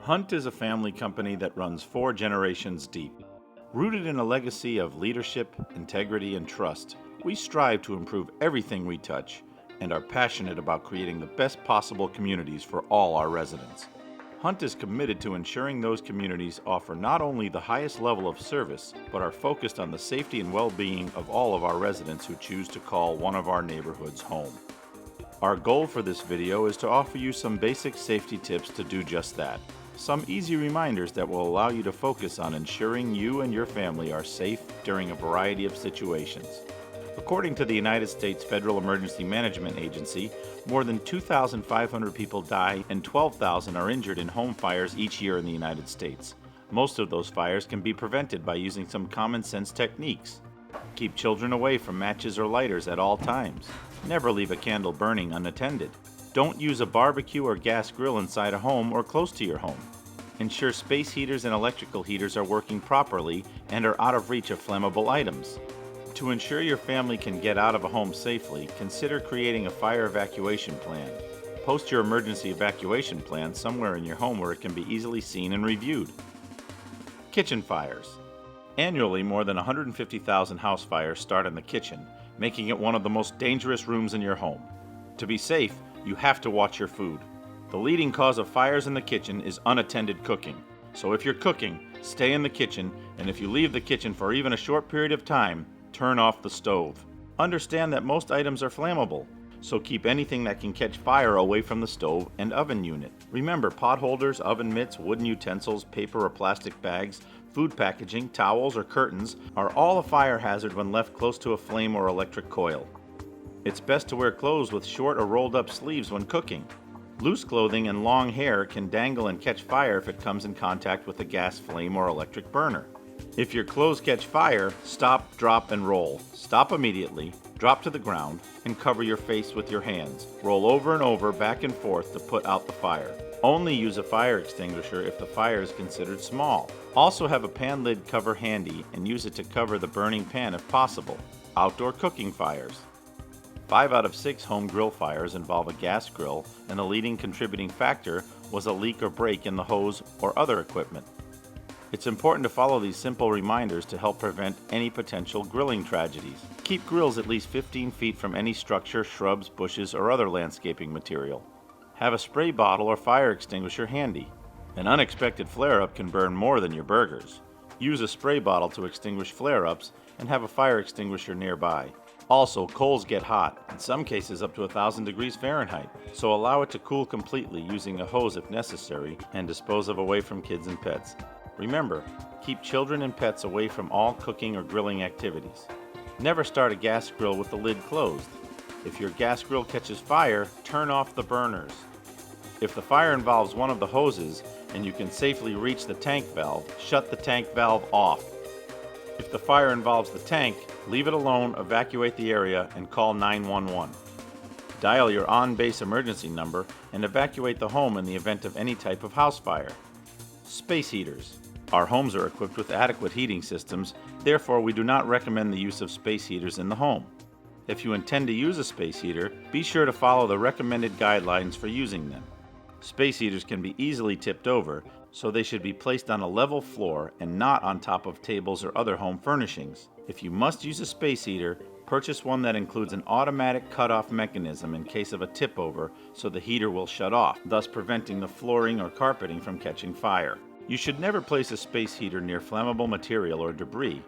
Hunt is a family company that runs 4 generations deep. Rooted in a legacy of leadership, integrity, and trust, we strive to improve everything we touch and are passionate about creating the best possible communities for all our residents. Hunt is committed to ensuring those communities offer not only the highest level of service, but are focused on the safety and well-being of all of our residents who choose to call one of our neighborhoods home. Our goal for this video is to offer you some basic safety tips to do just that. Some easy reminders that will allow you to focus on ensuring you and your family are safe during a variety of situations. According to the United States Federal Emergency Management Agency, more than 2,500 people die and 12,000 are injured in home fires each year in the United States. Most of those fires can be prevented by using some common sense techniques. Keep children away from matches or lighters at all times. Never leave a candle burning unattended. Don't use a barbecue or gas grill inside a home or close to your home. Ensure space heaters and electrical heaters are working properly and are out of reach of flammable items. To ensure your family can get out of a home safely, consider creating a fire evacuation plan. Post your emergency evacuation plan somewhere in your home where it can be easily seen and reviewed. Kitchen fires. Annually, more than 150,000 house fires start in the kitchen, making it one of the most dangerous rooms in your home. To be safe, you have to watch your food. The leading cause of fires in the kitchen is unattended cooking. So if you're cooking, stay in the kitchen, and if you leave the kitchen for even a short period of time, turn off the stove. Understand that most items are flammable, so keep anything that can catch fire away from the stove and oven unit. Remember, pot holders, oven mitts, wooden utensils, paper or plastic bags, food packaging, towels, or curtains are all a fire hazard when left close to a flame or electric coil. It's best to wear clothes with short or rolled up sleeves when cooking. Loose clothing and long hair can dangle and catch fire if it comes in contact with a gas flame or electric burner. If your clothes catch fire, stop, drop, and roll. Stop immediately, drop to the ground, and cover your face with your hands. Roll over and over, back and forth to put out the fire. Only use a fire extinguisher if the fire is considered small. Also have a pan lid cover handy and use it to cover the burning pan if possible. Outdoor cooking fires. 5 out of 6 home grill fires involve a gas grill, and the leading contributing factor was a leak or break in the hose or other equipment. It's important to follow these simple reminders to help prevent any potential grilling tragedies. Keep grills at least 15 feet from any structure, shrubs, bushes, or other landscaping material. Have a spray bottle or fire extinguisher handy. An unexpected flare-up can burn more than your burgers. Use a spray bottle to extinguish flare-ups and have a fire extinguisher nearby. Also, coals get hot, in some cases up to 1,000 degrees Fahrenheit, so allow it to cool completely using a hose if necessary and dispose of away from kids and pets. Remember, keep children and pets away from all cooking or grilling activities. Never start a gas grill with the lid closed. If your gas grill catches fire, turn off the burners. If the fire involves one of the hoses and you can safely reach the tank valve, shut the tank valve off. If the fire involves the tank, leave it alone, evacuate the area, and call 911. Dial your on-base emergency number and evacuate the home in the event of any type of house fire. Space heaters. Our homes are equipped with adequate heating systems, therefore we do not recommend the use of space heaters in the home. If you intend to use a space heater, be sure to follow the recommended guidelines for using them. Space heaters can be easily tipped over, so they should be placed on a level floor and not on top of tables or other home furnishings. If you must use a space heater, purchase one that includes an automatic cutoff mechanism in case of a tip over, so the heater will shut off, thus preventing the flooring or carpeting from catching fire. You should never place a space heater near flammable material or debris,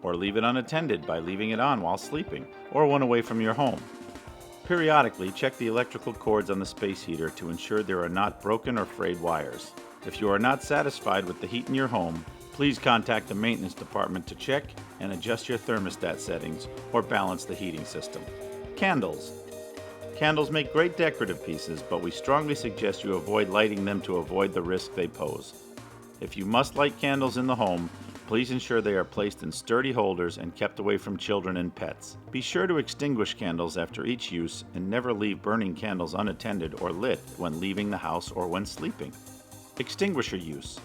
or leave it unattended by leaving it on while sleeping, or when away from your home. Periodically, check the electrical cords on the space heater to ensure there are not broken or frayed wires. If you are not satisfied with the heat in your home, please contact the maintenance department to check and adjust your thermostat settings or balance the heating system. Candles. Candles make great decorative pieces, but we strongly suggest you avoid lighting them to avoid the risk they pose. If you must light candles in the home, please ensure they are placed in sturdy holders and kept away from children and pets. Be sure to extinguish candles after each use and never leave burning candles unattended or lit when leaving the house or when sleeping. Extinguisher use.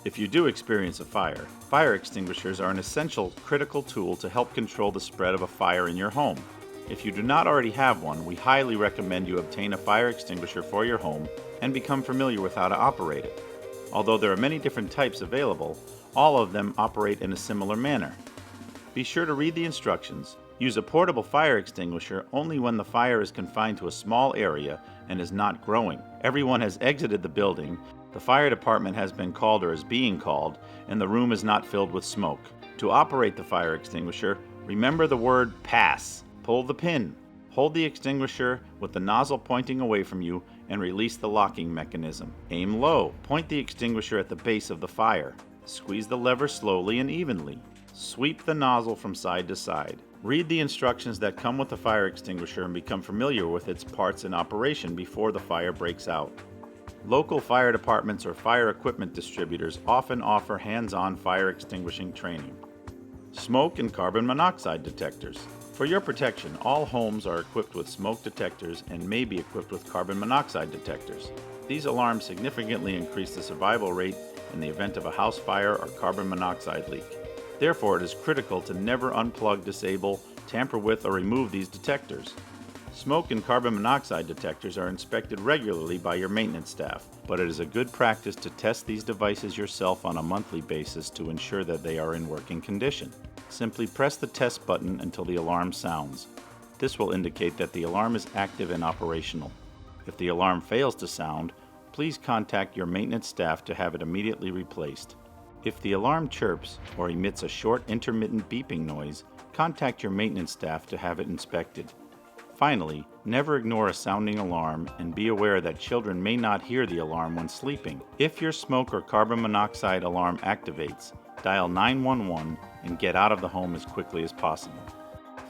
If you do experience a fire, fire extinguishers are an essential, critical tool to help control the spread of a fire in your home. If you do not already have one, we highly recommend you obtain a fire extinguisher for your home and become familiar with how to operate it. Although there are many different types available, all of them operate in a similar manner. Be sure to read the instructions. Use a portable fire extinguisher only when the fire is confined to a small area and is not growing. Everyone has exited the building, the fire department has been called or is being called, and the room is not filled with smoke. To operate the fire extinguisher, remember the word pass. Pull the pin. Hold the extinguisher with the nozzle pointing away from you and release the locking mechanism. Aim low. Point the extinguisher at the base of the fire. Squeeze the lever slowly and evenly. Sweep the nozzle from side to side. Read the instructions that come with the fire extinguisher and become familiar with its parts and operation before the fire breaks out. Local fire departments or fire equipment distributors often offer hands-on fire extinguishing training. Smoke and carbon monoxide detectors. For your protection, all homes are equipped with smoke detectors and may be equipped with carbon monoxide detectors. These alarms significantly increase the survival rate in the event of a house fire or carbon monoxide leak. Therefore, it is critical to never unplug, disable, tamper with, or remove these detectors. Smoke and carbon monoxide detectors are inspected regularly by your maintenance staff, but it is a good practice to test these devices yourself on a monthly basis to ensure that they are in working condition. Simply press the test button until the alarm sounds. This will indicate that the alarm is active and operational. If the alarm fails to sound, please contact your maintenance staff to have it immediately replaced. If the alarm chirps or emits a short intermittent beeping noise, contact your maintenance staff to have it inspected. Finally, never ignore a sounding alarm and be aware that children may not hear the alarm when sleeping. If your smoke or carbon monoxide alarm activates, dial 911 and get out of the home as quickly as possible.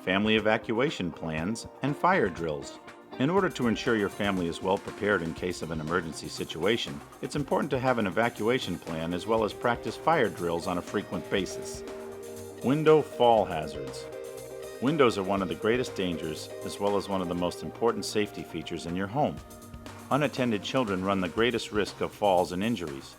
Family evacuation plans and fire drills. In order to ensure your family is well prepared in case of an emergency situation, it's important to have an evacuation plan as well as practice fire drills on a frequent basis. Window fall hazards. Windows are one of the greatest dangers as well as one of the most important safety features in your home. Unattended children run the greatest risk of falls and injuries.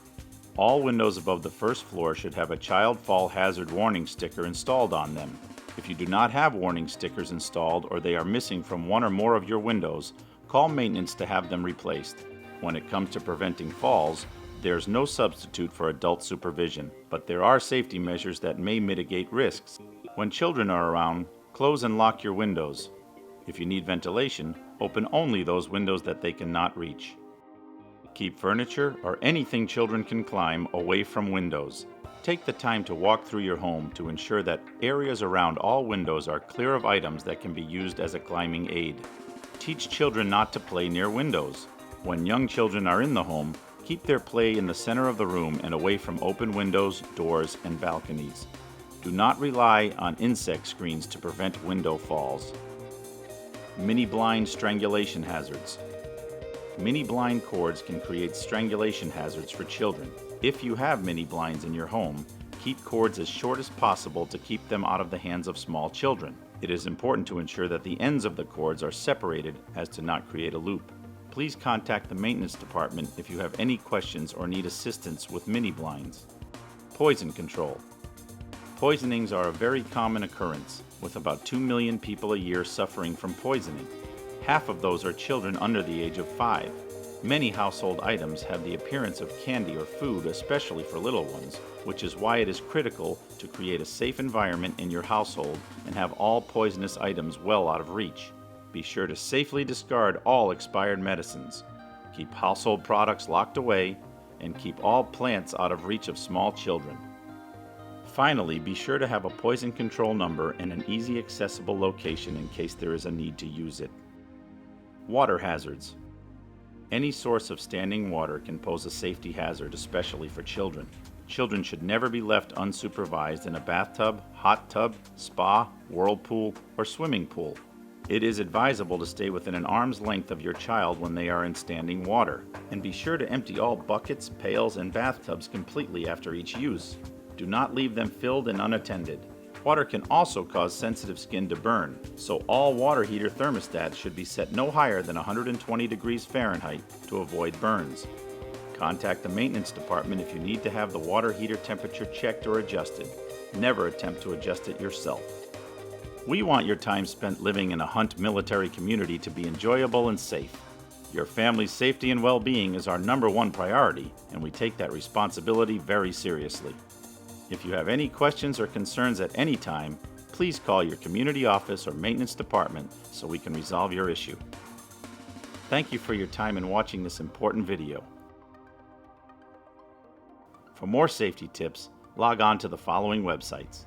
All windows above the first floor should have a child fall hazard warning sticker installed on them. If you do not have warning stickers installed or they are missing from one or more of your windows, call maintenance to have them replaced. When it comes to preventing falls, there's no substitute for adult supervision, but there are safety measures that may mitigate risks. When children are around, close and lock your windows. If you need ventilation, open only those windows that they cannot reach. Keep furniture or anything children can climb away from windows. Take the time to walk through your home to ensure that areas around all windows are clear of items that can be used as a climbing aid. Teach children not to play near windows. When young children are in the home, keep their play in the center of the room and away from open windows, doors, and balconies. Do not rely on insect screens to prevent window falls. Mini blind strangulation hazards. Mini blind cords can create strangulation hazards for children. If you have mini blinds in your home, keep cords as short as possible to keep them out of the hands of small children. It is important to ensure that the ends of the cords are separated as to not create a loop. Please contact the maintenance department if you have any questions or need assistance with mini blinds. Poison control. Poisonings are a very common occurrence, with about 2 million people a year suffering from poisoning. Half of those are children under the age of 5. Many household items have the appearance of candy or food, especially for little ones, which is why it is critical to create a safe environment in your household and have all poisonous items well out of reach. Be sure to safely discard all expired medicines. Keep household products locked away, and keep all plants out of reach of small children. Finally, be sure to have a poison control number in an easy accessible location in case there is a need to use it. Water hazards. Any source of standing water can pose a safety hazard, especially for children. Children should never be left unsupervised in a bathtub, hot tub, spa, whirlpool, or swimming pool. It is advisable to stay within an arm's length of your child when they are in standing water, and be sure to empty all buckets, pails, and bathtubs completely after each use. Do not leave them filled and unattended. Water can also cause sensitive skin to burn, so all water heater thermostats should be set no higher than 120 degrees Fahrenheit to avoid burns. Contact the maintenance department if you need to have the water heater temperature checked or adjusted. Never attempt to adjust it yourself. We want your time spent living in a Hunt military community to be enjoyable and safe. Your family's safety and well-being is our #1 priority, and we take that responsibility very seriously. If you have any questions or concerns at any time, please call your community office or maintenance department so we can resolve your issue. Thank you for your time in watching this important video. For more safety tips, log on to the following websites: